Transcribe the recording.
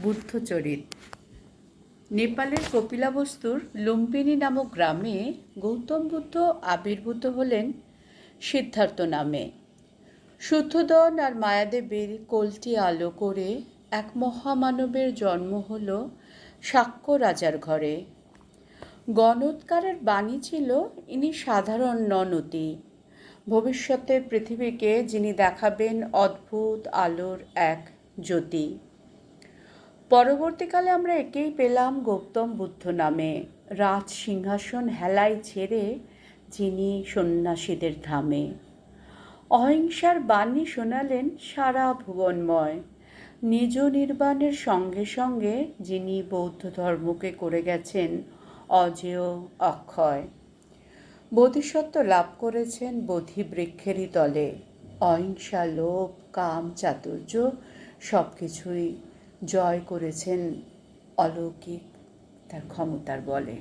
বুদ্ধচরিত। নেপালের কপিলাবস্তুর লুম্বিনী নামক গ্রামে গৌতম বুদ্ধ আবির্ভূত হলেন সিদ্ধার্থ নামে। শুদ্ধোদন আর মায়াদেবীর কলটি আলো করে এক মহামানবের জন্ম হল শাক্য রাজার ঘরে। গণৎকারের বাণী ছিল, ইনি সাধারণ নন অতি, ভবিষ্যতের পৃথিবীকে যিনি দেখাবেন অদ্ভুত আলোর এক জ্যোতি। পরবর্তীকালে আমরা একেই পেলাম গৌতম বুদ্ধ নামে, রাজ সিংহাসন হেলাই ছেড়ে যিনি সন্ন্যাসীদের ধামে। অহিংসার বাণী শোনালেন সারা ভুবনময়, নিজ নির্বাণের সঙ্গে সঙ্গে যিনি বৌদ্ধ ধর্মকে করে গেছেন অজেয় অক্ষয়। বোধিসত্ত্ব লাভ করেছেন বোধি বৃক্ষেরই তলে, অহিংসা লোভ কাম চাতুর্য সব কিছুই জয় করেছেন অলৌকিক তার ক্ষমতার বলে।